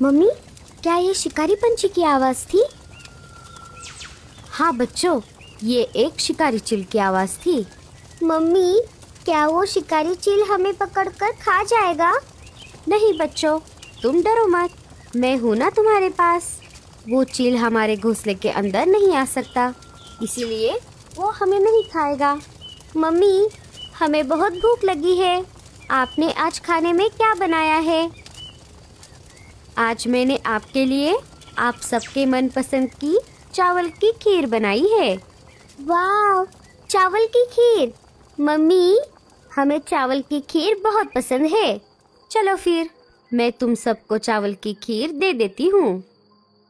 Mummy, क्या ये शिकारी पंछी की आवाज थी? हाँ बच्चों, ये एक शिकारी चील की आवाज थी। मम्मी, क्या वो शिकारी चील हमें पकड़कर खा जाएगा? नहीं बच्चों, तुम डरो मत, मैं हूँ ना तुम्हारे पास। वो चील हमारे घोंसले के अंदर नहीं आ सकता, इसीलिए वो हमें नहीं खाएगा। मम्मी, हमें बहुत भूख लगी है, आपने आज खाने में क्या बनाया है? आज मैंने आपके लिए आप सबके मनपसंद की चावल की खीर बनाई है। वाह, चावल की खीर! मम्मी, हमें चावल की खीर बहुत पसंद है। चलो फिर मैं तुम सबको चावल की खीर दे देती हूँ।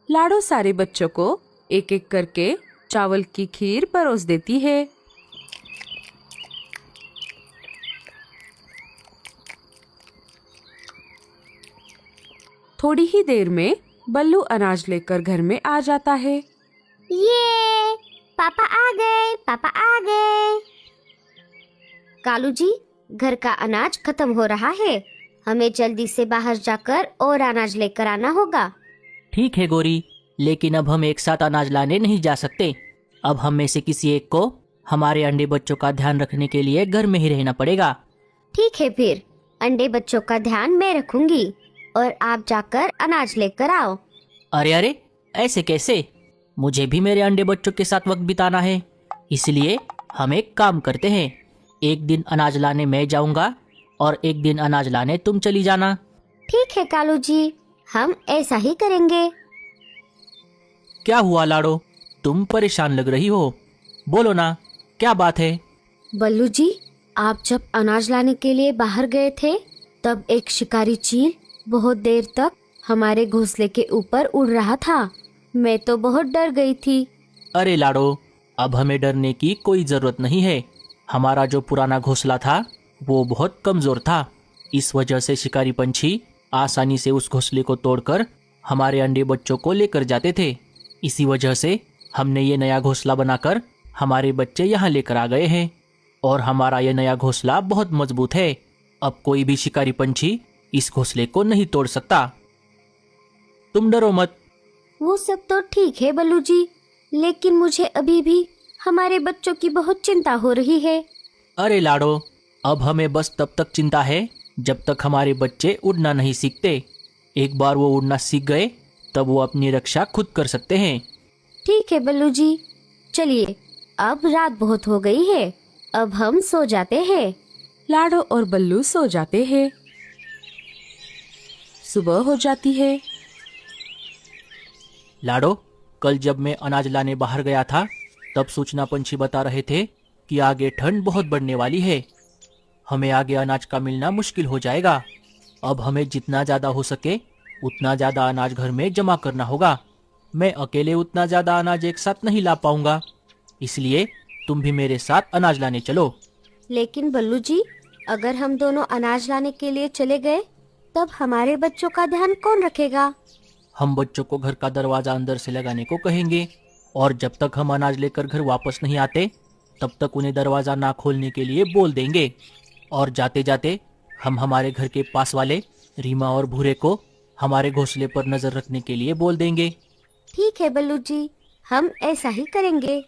लाडो सारे बच्चों को एक एक करके चावल की खीर परोस देती है। थोड़ी ही देर में बल्लू अनाज लेकर घर में आ जाता है। ये पापा आ गए, पापा आ गए। कालू जी, घर का अनाज खत्म हो रहा है, हमें जल्दी से बाहर जाकर और अनाज लेकर आना होगा। ठीक है गोरी, लेकिन अब हम एक साथ अनाज लाने नहीं जा सकते। अब हम में से किसी एक को हमारे अंडे बच्चों का ध्यान रखने के लिए घर में ही रहना पड़ेगा। ठीक है, फिर अंडे बच्चों का ध्यान मैं रखूंगी और आप जाकर अनाज लेकर आओ। अरे अरे, ऐसे कैसे? मुझे भी मेरे अंडे बच्चों के साथ वक्त बिताना है, इसलिए हम एक काम करते हैं, एक दिन अनाज लाने मैं जाऊंगा और एक दिन अनाज लाने तुम चली जाना। ठीक है कालू जी, हम ऐसा ही करेंगे। क्या हुआ लाडो, तुम परेशान लग रही हो? बोलो ना, क्या बात है? बल्लू जी, आप जब अनाज लाने के लिए बाहर गए थे, तब एक शिकारी चील बहुत देर तक हमारे घोंसले के ऊपर उड़ रहा था। मैं तो बहुत डर गई थी। अरे लाडो, अब हमें डरने की कोई जरूरत नहीं है। हमारा जो पुराना घोंसला था वो बहुत कमजोर था, इस वजह से शिकारी पंछी आसानी से उस घोंसले को तोड़कर हमारे अंडे बच्चों को लेकर जाते थे। इसी वजह से हमने ये नया घोंसला बनाकर हमारे बच्चे यहाँ लेकर आ गए हैं और हमारा ये नया घोंसला बहुत मजबूत है। अब कोई भी शिकारी पंछी इस घोंसले को नहीं तोड़ सकता। तुम डरो मत। वो सब तो ठीक है बल्लू जी, लेकिन मुझे अभी भी हमारे बच्चों की बहुत चिंता हो रही है। अरे लाडो, अब हमें बस तब तक चिंता है जब तक हमारे बच्चे उड़ना नहीं सीखते। एक बार वो उड़ना सीख गए तब वो अपनी रक्षा खुद कर सकते हैं। ठीक है बल्लू जी, चलिए अब रात बहुत हो गई है, अब हम सो जाते हैं। लाडो और बल्लू सो जाते हैं। सुबह हो जाती है। लाडो, कल जब मैं अनाज लाने बाहर गया था तब सूचना पंछी बता रहे थे कि आगे ठंड बहुत बढ़ने वाली है। हमें आगे अनाज का मिलना मुश्किल हो जाएगा। अब हमें जितना ज़्यादा हो सके उतना ज़्यादा अनाज घर में जमा करना होगा। मैं अकेले उतना ज़्यादा अनाज एक साथ नहीं ला पाऊंगा, इसलिए तुम भी मेरे साथ अनाज लाने चलो। लेकिन बल्लू जी, अगर हम दोनों अनाज लाने के लिए चले गए तब हमारे बच्चों का ध्यान कौन रखेगा? हम बच्चों को घर का दरवाज़ा अंदर से लगाने को कहेंगे और जब तक हम अनाज लेकर घर वापस नहीं आते तब तक उन्हें दरवाज़ा ना खोलने के लिए बोल देंगे। और जाते जाते हम हमारे घर के पास वाले रीमा और भूरे को हमारे घोंसले पर नज़र रखने के लिए बोल देंगे। ठीक है बल्लू जी, हम ऐसा ही करेंगे।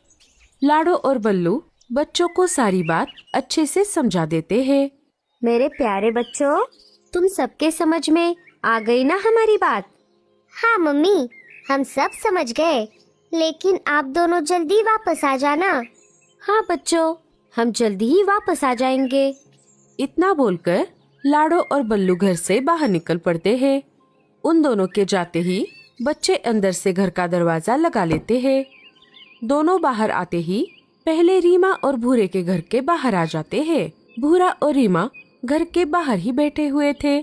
लाडो और बल्लू बच्चों को सारी बात अच्छे से समझा देते हैं। मेरे प्यारे बच्चों, तुम सबके समझ में आ गई ना हमारी बात? हाँ मम्मी, हम सब समझ गए, लेकिन आप दोनों जल्दी वापस आ जाना। हाँ बच्चों, हम जल्दी ही वापस आ जाएंगे। इतना बोलकर लाडो और बल्लू घर से बाहर निकल पड़ते हैं। उन दोनों के जाते ही बच्चे अंदर से घर का दरवाजा लगा लेते हैं। दोनों बाहर आते ही पहले रीमा और भूरे के घर के बाहर आ जाते हैं। भूरा और रीमा घर के बाहर ही बैठे हुए थे।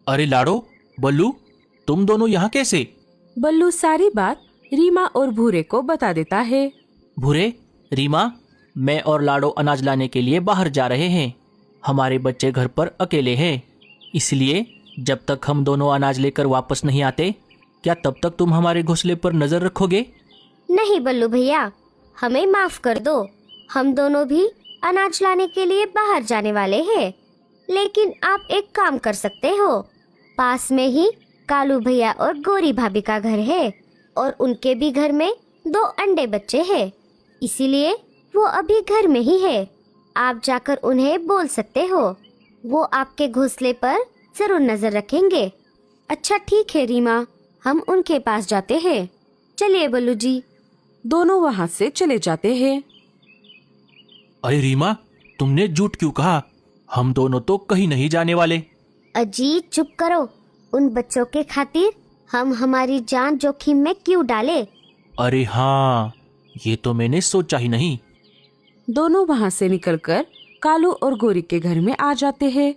अरे लाडो, बल्लू, तुम दोनों यहाँ कैसे? बल्लू सारी बात रीमा और भूरे को बता देता है। भूरे, रीमा, मैं और लाडो अनाज लाने के लिए बाहर जा रहे हैं। हमारे बच्चे घर पर अकेले हैं, इसलिए जब तक हम दोनों अनाज लेकर वापस नहीं आते, क्या तब तक तुम हमारे घोंसले पर नजर रखोगे? नहीं बल्लू भैया, हमें माफ कर दो, हम दोनों भी अनाज लाने के लिए बाहर जाने वाले हैं। लेकिन आप एक काम कर सकते हो, पास में ही कालू भैया और गोरी भाभी का घर है और उनके भी घर में 2 अंडे बच्चे हैं, इसीलिए वो अभी घर में ही है। आप जाकर उन्हें बोल सकते हो, वो आपके घोंसले पर जरूर नजर रखेंगे। अच्छा ठीक है रीमा, हम उनके पास जाते हैं। चलिए बल्लू जी। दोनों वहाँ से चले जाते हैं। अरे रीमा, तुमने झूठ क्यों कहा? हम दोनों तो कहीं नहीं जाने वाले। अजी चुप करो, उन बच्चों के खातिर हम हमारी जान जोखिम में क्यों डाले? अरे हाँ, ये तो मैंने सोचा ही नहीं। दोनों वहाँ से निकलकर कालू और गोरी के घर में आ जाते हैं।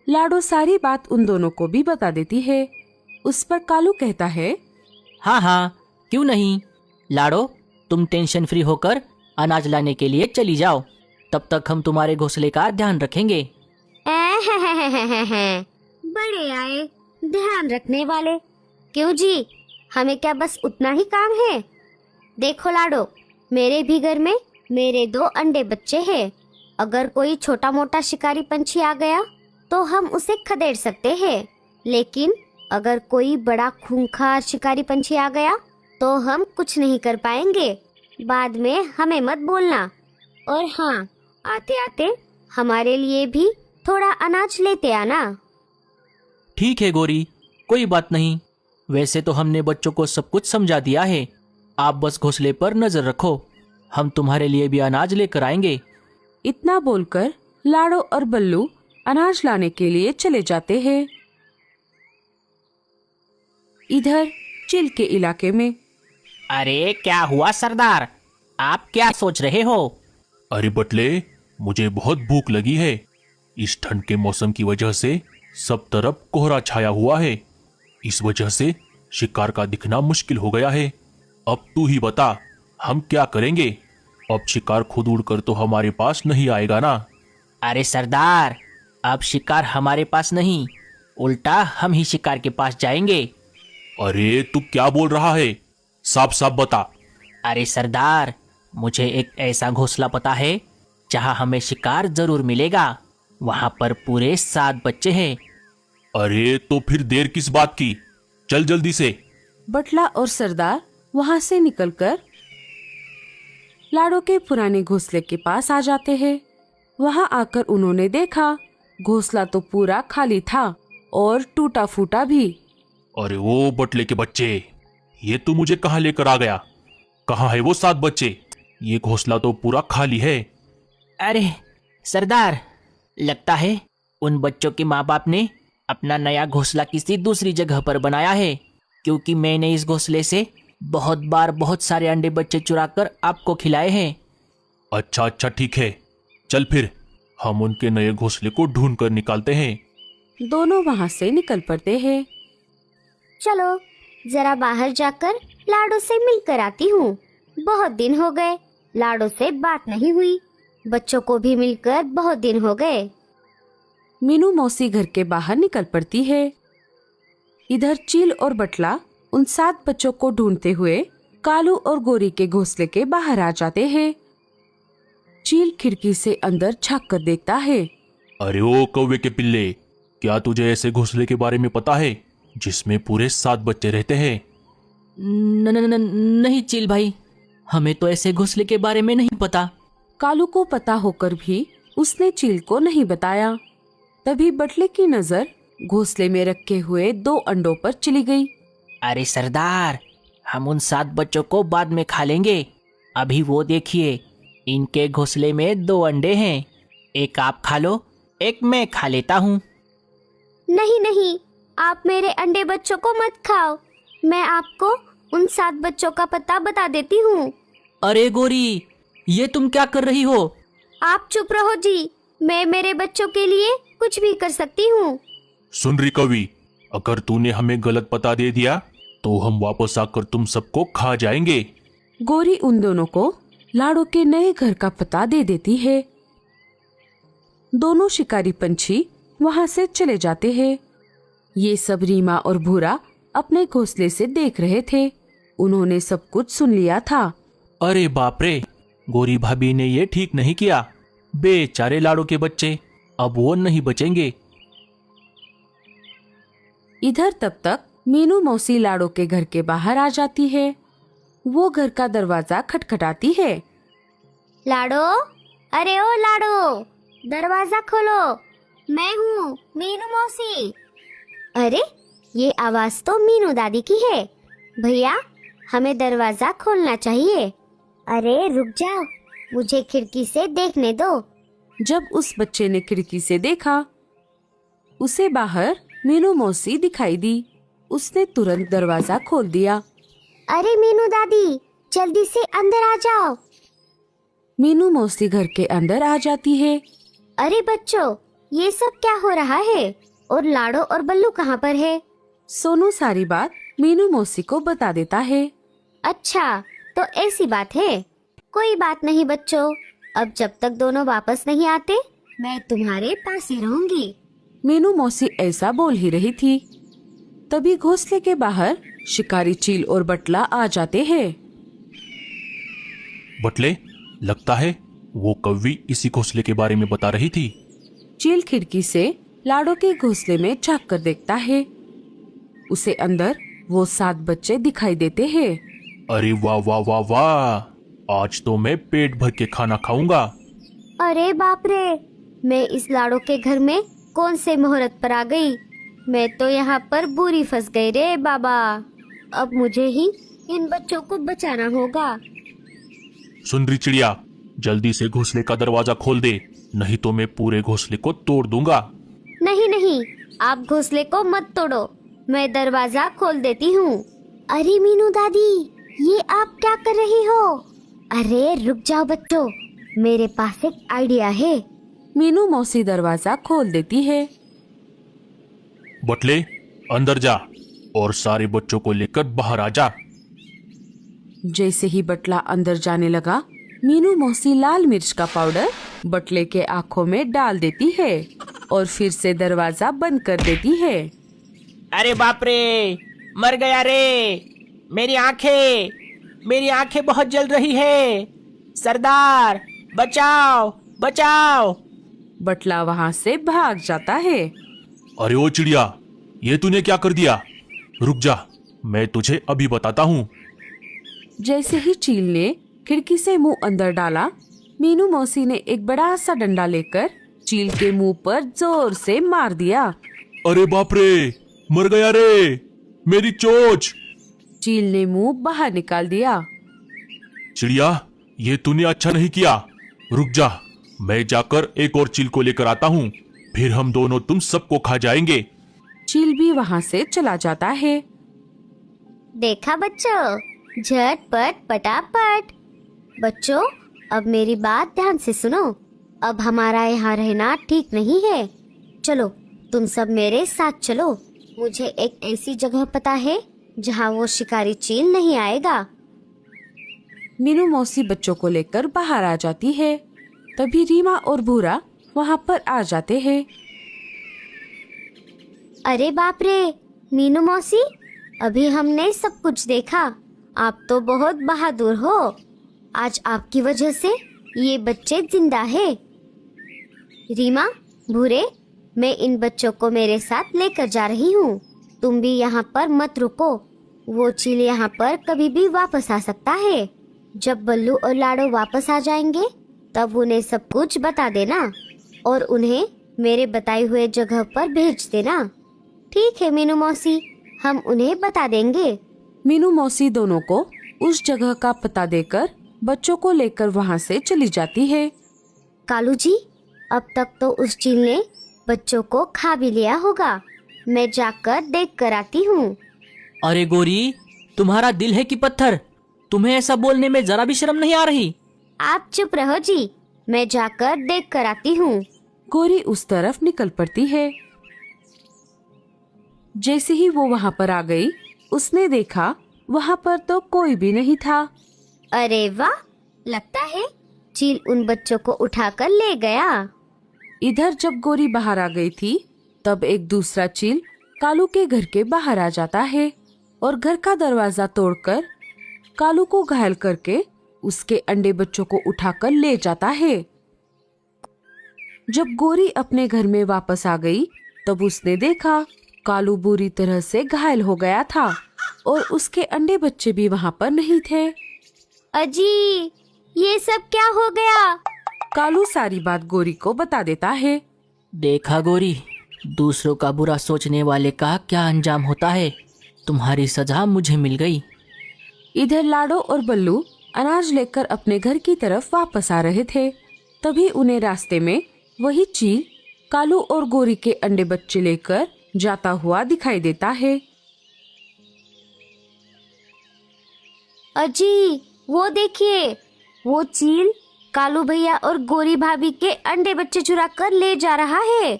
लाडो सारी बात उन दोनों को भी बता देती है। उस पर कालू कहता है, हाँ हाँ, क्यों नहीं। लाडो, तुम टेंशन फ्री होकर अनाज लाने के लिए चली जाओ, तब तक हम तुम्हारे घोंसले का ध्यान रखेंगे। बड़े आए ध्यान रखने वाले। क्यों जी, हमें क्या बस उतना ही काम है? देखो लाडो, मेरे भी घर में मेरे 2 अंडे बच्चे हैं। अगर कोई छोटा मोटा शिकारी पंछी आ गया तो हम उसे खदेड़ सकते हैं, लेकिन अगर कोई बड़ा खूंखार शिकारी पंछी आ गया तो हम कुछ नहीं कर पाएंगे। बाद में हमें मत बोलना। और हाँ, आते आते हमारे लिए भी थोड़ा अनाज लेते आना। ठीक है गोरी, कोई बात नहीं। वैसे तो हमने बच्चों को सब कुछ समझा दिया है, आप बस घोंसले पर नजर रखो, हम तुम्हारे लिए भी अनाज लेकर आएंगे। इतना बोलकर लाडो और बल्लू अनाज लाने के लिए चले जाते हैं। इधर चिल के इलाके में। अरे क्या हुआ सरदार, आप क्या सोच रहे हो? अरे बटले, मुझे बहुत भूख लगी है। इस ठंड के मौसम की वजह से सब तरफ कोहरा छाया हुआ है। इस वजह से शिकार का दिखना मुश्किल हो गया है। अब तू ही बता, हम क्या करेंगे? अब शिकार खुद उड़कर तो हमारे पास नहीं आएगा ना। अरे सरदार, अब शिकार हमारे पास नहीं, उल्टा हम ही शिकार के पास जाएंगे। अरे तू क्या बोल रहा है? साफ साफ बता। अरे सरदार, मुझे एक ऐसा घोंसला पता है जहां हमें शिकार जरूर मिलेगा। वहां पर पूरे 7 बच्चे हैं। अरे तो फिर देर किस बात की? चल जल्दी से। बटला और सरदार वहाँ से निकलकर लाडो के पुराने घोंसले के पास आ जाते हैं। वहाँ आकर उन्होंने देखा घोंसला तो पूरा खाली था और टूटा फूटा भी। अरे वो बटले के बच्चे, ये तू मुझे कहाँ लेकर आ गया? कहाँ है वो 7 बच्चे? ये घोंसला तो पूरा खाली है। अरे सरदार, लगता है उन बच्चों के माँ बाप ने अपना नया घोंसला किसी दूसरी जगह पर बनाया है, क्योंकि मैंने इस घोंसले से बहुत बार बहुत सारे अंडे बच्चे चुराकर आपको खिलाए हैं। अच्छा अच्छा ठीक है, चल फिर हम उनके नए घोंसले को ढूंढ कर निकालते हैं। दोनों वहाँ से निकल पड़ते हैं। चलो जरा बाहर जाकर लाडो से मिलकर आती हूँ। बहुत दिन हो गए, लाडो से बात नहीं हुई। बच्चों को भी मिलकर बहुत दिन हो गए। मीनू मौसी घर के बाहर निकल पड़ती है। इधर चील और बटला उन 7 बच्चों को ढूंढते हुए कालू और गोरी के घोंसले के बाहर आ जाते हैं। चील खिड़की से अंदर झांक कर देखता है। अरे ओ कौवे के पिल्ले, क्या तुझे ऐसे घोंसले के बारे में पता है जिसमें पूरे 7 बच्चे रहते हैं? नहीं चील भाई, हमें तो ऐसे घोंसले के बारे में नहीं पता। कालू को पता होकर भी उसने चील को नहीं बताया। तभी बटले की नजर घोंसले में रखे हुए 2 अंडों पर चली गई। अरे सरदार, हम उन 7 बच्चों को बाद में खा लेंगे। अभी वो देखिए, इनके घोंसले में 2 अंडे हैं। एक आप खा लो, एक मैं खा लेता हूँ। नहीं नहीं, आप मेरे अंडे बच्चों को मत खाओ। मैं आपको उन 7 बच्चों का पता बता देती हूँ। अरे गोरी, ये तुम क्या कर रही हो? आप चुप रहो जी, मैं मेरे बच्चों के लिए कुछ भी कर सकती हूँ। सुन रही कवि, अगर तूने हमें गलत पता दे दिया तो हम वापस आकर तुम सबको खा जाएंगे। गोरी उन दोनों को लाडो के नए घर का पता दे देती है। दोनों शिकारी पंछी वहाँ से चले जाते हैं। ये सब रीमा और भूरा अपने घोंसले से देख रहे थे। उन्होंने सब कुछ सुन लिया था। अरे बाप रे, गोरी भाभी ने ये ठीक नहीं किया। बेचारे लाडो के बच्चे, अब वो नहीं बचेंगे। इधर तब तक मीनू मौसी लाड़ो के घर के बाहर आ जाती है। वो घर का दरवाजा खटखटाती है। लाडो, अरे ओ लाडो, दरवाजा खोलो, मैं हूँ मीनू मौसी। अरे ये आवाज तो मीनू दादी की है। भैया, हमें दरवाजा खोलना चाहिए। अरे रुक जाओ, मुझे खिड़की से देखने दो। जब उस बच्चे ने खिड़की से देखा, उसे बाहर मीनू मौसी दिखाई दी। उसने तुरंत दरवाजा खोल दिया। अरे मीनू दादी, जल्दी से अंदर आ जाओ। मीनू मौसी घर के अंदर आ जाती है। अरे बच्चों, ये सब क्या हो रहा है? और लाडो और बल्लू कहाँ पर है? सोनू सारी बात मीनू मौसी को बता देता है। अच्छा, तो ऐसी बात है। कोई बात नहीं बच्चों, अब जब तक दोनों वापस नहीं आते, मैं तुम्हारे पास ही रहूंगी। मीनू मौसी ऐसा बोल ही रही थी, तभी घोंसले के बाहर शिकारी चील और बटला आ जाते हैं। बटले, लगता है वो कौवी इसी घोंसले के बारे में बता रही थी। चील खिड़की से लाडो के घोंसले में झांक कर देखता है। उसे अंदर वो 7 बच्चे दिखाई देते हैं। अरे वाह वाह वाह वाह, आज तो मैं पेट भर के खाना खाऊंगा। अरे बाप रे, मैं इस लाडो के घर में कौन से मुहूर्त पर आ गई? मैं तो यहाँ पर बुरी फंस गई रे बाबा। अब मुझे ही इन बच्चों को बचाना होगा। सुन रही चिड़िया, जल्दी से घोंसले का दरवाजा खोल दे, नहीं तो मैं पूरे घोंसले को तोड़ दूंगा। नहीं नहीं, आप घोंसले को मत तोड़ो, मैं दरवाजा खोल देती हूँ। अरे मीनू दादी, ये आप क्या कर रही हो? अरे रुक जाओ बच्चों, मेरे पास एक आइडिया है। मीनू मौसी दरवाजा खोल देती है। बटले, अंदर जा और सारे बच्चों को लेकर बाहर आ जा। जैसे ही बटला अंदर जाने लगा, मीनू मौसी लाल मिर्च का पाउडर बटले के आँखों में डाल देती है और फिर से दरवाजा बंद कर देती है। अरे बाप रे, मर गया रे। मेरी आंखें बहुत जल रही है। सरदार, बचाओ बचाओ। बटला वहाँ से भाग जाता है। अरे ओ चिड़िया, ये तूने क्या कर दिया? रुक जा, मैं तुझे अभी बताता हूँ। जैसे ही चील ने खिड़की से मुंह अंदर डाला, मीनू मौसी ने एक बड़ा सा डंडा लेकर चील के मुंह पर जोर से मार दिया। अरे बाप रे, मर गया रे, मेरी चोंच। चील ने मुंह बाहर निकाल दिया। चिड़िया, ये तूने अच्छा नहीं किया। रुक जा, मैं जाकर एक और चील को लेकर आता हूँ, फिर हम दोनों तुम सबको खा जाएंगे। चील भी वहाँ से चला जाता है। देखा बच्चों, झटपट पटापट। बच्चों, अब मेरी बात ध्यान से सुनो। अब हमारा यहाँ रहना ठीक नहीं है। चलो, तुम सब मेरे साथ चलो। मुझे एक ऐसी जगह पता है जहाँ वो शिकारी चील नहीं आएगा। मीनू मौसी बच्चों को लेकर बाहर आ जाती है। तभी रीमा और भूरा वहाँ पर आ जाते हैं। अरे बाप रे, मीनू मौसी, अभी हमने सब कुछ देखा। आप तो बहुत बहादुर हो। आज आपकी वजह से ये बच्चे जिंदा है। रीमा, भूरे, मैं इन बच्चों को मेरे साथ लेकर जा रही हूँ। तुम भी यहाँ पर मत रुको। वो चील यहाँ पर कभी भी वापस आ सकता है। जब बल्लू और लाडो वापस आ जाएंगे, तब उन्हें सब कुछ बता देना और उन्हें मेरे बताए हुए जगह पर भेज देना। ठीक है मीनू मौसी, हम उन्हें बता देंगे। मीनू मौसी दोनों को उस जगह का पता देकर बच्चों को लेकर वहाँ से चली जाती है। कालू जी, अब तक तो उस चील ने बच्चों को खा भी लिया होगा। मैं जाकर देख कर आती हूँ। अरे गोरी, तुम्हारा दिल है कि पत्थर? तुम्हें ऐसा बोलने में जरा भी शर्म नहीं आ रही? आप चुप रहो जी, मैं जाकर देख कर आती हूँ। गोरी उस तरफ निकल पड़ती है। जैसे ही वो वहाँ पर आ गई, उसने देखा वहाँ पर तो कोई भी नहीं था। अरे वाह, लगता है चील उन बच्चों को उठाकर ले गया। इधर जब गोरी बाहर आ गई थी, तब एक दूसरा चील कालू के घर के बाहर आ जाता है और घर का दरवाजा तोड़कर कालू को घायल करके उसके अंडे बच्चों को उठाकर ले जाता है। जब गोरी अपने घर में वापस आ गई, तब उसने देखा कालू बुरी तरह से घायल हो गया था और उसके अंडे बच्चे भी वहाँ पर नहीं थे। अजी, ये सब क्या हो गया? कालू सारी बात गोरी को बता देता है। देखा गोरी, दूसरों का बुरा सोचने वाले का क्या अंजाम होता है। तुम्हारी सजा मुझे मिल गई। इधर लाडो और बल्लू अनाज लेकर अपने घर की तरफ वापस आ रहे थे। तभी उन्हें रास्ते में वही चील कालू और गोरी के अंडे बच्चे लेकर जाता हुआ दिखाई देता है। अजी, वो देखिए, वो चील कालू भैया और गोरी भाभी के अंडे बच्चे चुरा कर ले जा रहा है।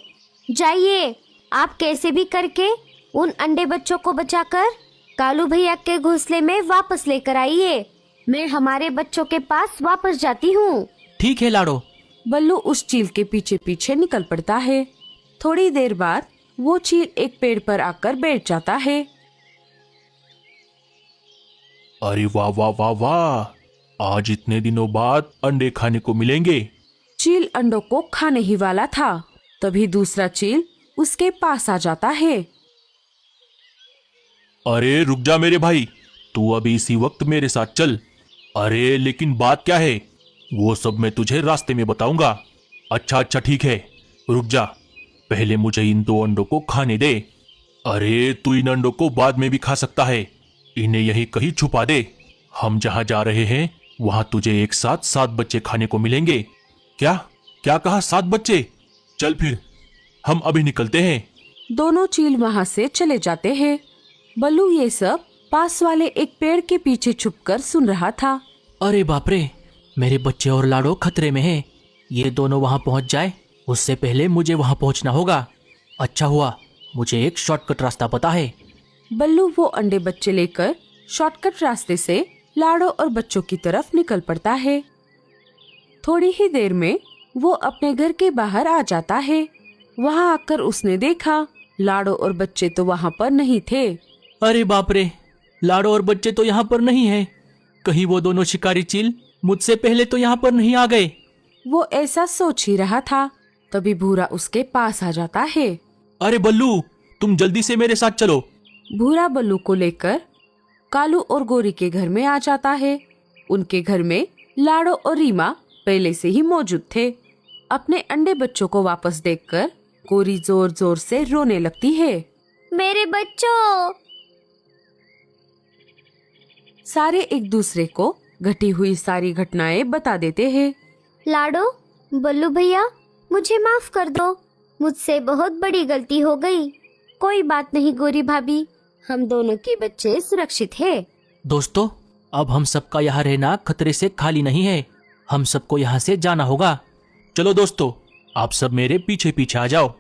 जाइए, आप कैसे भी करके उन अंडे बच्चों को बचाकर कालू भैया के घोंसले में वापस लेकर आइए। मैं हमारे बच्चों के पास वापस जाती हूँ। ठीक है लाडो। बल्लू उस चील के पीछे पीछे निकल पड़ता है। थोड़ी देर बाद वो चील एक पेड़ पर आकर बैठ जाता है। अरे वाह वाह वाह वाह, आज इतने दिनों बाद अंडे खाने को मिलेंगे। चील अंडों को खाने ही वाला था, तभी दूसरा चील उसके पास आ जाता है। अरे रुक जा मेरे भाई, तू अभी इसी वक्त मेरे साथ चल। अरे लेकिन बात क्या है, वो सब मैं तुझे रास्ते में बताऊंगा। अच्छा अच्छा ठीक है, रुक जा, पहले मुझे इन 2 अंडों को खाने दे। अरे तू इन अंडों को बाद में भी खा सकता है, इन्हें यहीं कहीं छुपा दे। हम जहां जा रहे हैं वहां तुझे एक साथ 7 बच्चे खाने को मिलेंगे। क्या क्या कहा, 7 बच्चे? चल फिर हम अभी निकलते हैं। दोनों चील वहां से चले जाते हैं। बल्लू ये सब पास वाले एक पेड़ के पीछे छुपकर सुन रहा था। अरे बाप रे, मेरे बच्चे और लाडो खतरे में हैं। ये दोनों वहां पहुंच जाए उससे पहले मुझे वहां पहुंचना होगा। अच्छा हुआ मुझे एक शॉर्टकट रास्ता पता है। बल्लू वो अंडे बच्चे लेकर शॉर्टकट रास्ते से लाडो और बच्चों की तरफ निकल पड़ता है। थोड़ी ही देर में वो अपने घर के बाहर आ जाता है। वहां आकर उसने देखा लाडो और बच्चे तो वहां पर नहीं थे। अरे बाप रे, लाडो और बच्चे तो यहाँ पर नहीं है। कहीं वो दोनों शिकारी चील मुझसे पहले तो यहाँ पर नहीं आ गए। वो ऐसा सोच ही रहा था, तभी भूरा उसके पास आ जाता है। अरे बल्लू, तुम जल्दी से मेरे साथ चलो। भूरा बल्लू को लेकर कालू और गोरी के घर में आ जाता है। उनके घर में लाडो और रीमा पहले से ही मौजूद थे। अपने अंडे बच्चों को वापस देखकर गोरी जोर जोर से रोने लगती है। मेरे बच्चों! सारे एक दूसरे को घटी हुई सारी घटनाएं बता देते हैं। लाडो, बल्लू भैया, मुझे माफ कर दो, मुझसे बहुत बड़ी गलती हो गई। कोई बात नहीं गोरी भाभी, हम दोनों के बच्चे सुरक्षित हैं। दोस्तों, अब हम सबका यहाँ रहना खतरे से खाली नहीं है। हम सबको यहाँ से जाना होगा। चलो दोस्तों, आप सब मेरे पीछे पीछे आ जाओ।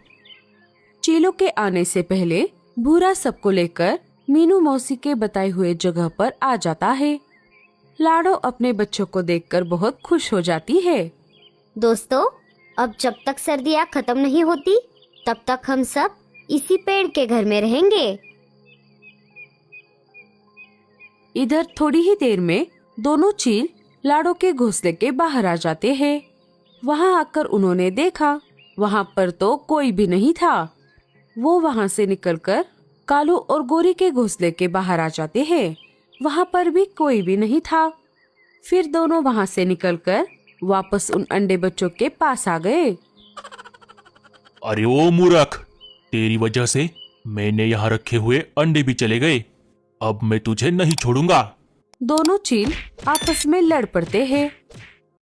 चीलों के आने से पहले भूरा सबको लेकर मीनू मौसी के बताए हुए जगह पर आ जाता है। लाडो अपने बच्चों को देखकर बहुत खुश हो जाती है। दोस्तों, अब जब तक सर्दियाँ खत्म नहीं होती तब तक हम सब इसी पेड़ के घर में रहेंगे। इधर थोड़ी ही देर में दोनों चील लाडो के घोंसले के बाहर आ जाते हैं। वहां आकर उन्होंने देखा वहां पर तो कोई भी नहीं था। वो वहां से निकलकर कालू और गोरी के घोंसले के बाहर आ जाते हैं। वहां पर भी कोई भी नहीं था। फिर दोनों वहां से निकलकर वापस उन अंडे बच्चों के पास आ गए। अरे ओ मूर्ख, तेरी वजह से मैंने यहाँ रखे हुए अंडे भी चले गए। अब मैं तुझे नहीं छोड़ूंगा। दोनों चील आपस में लड़ पड़ते हैं।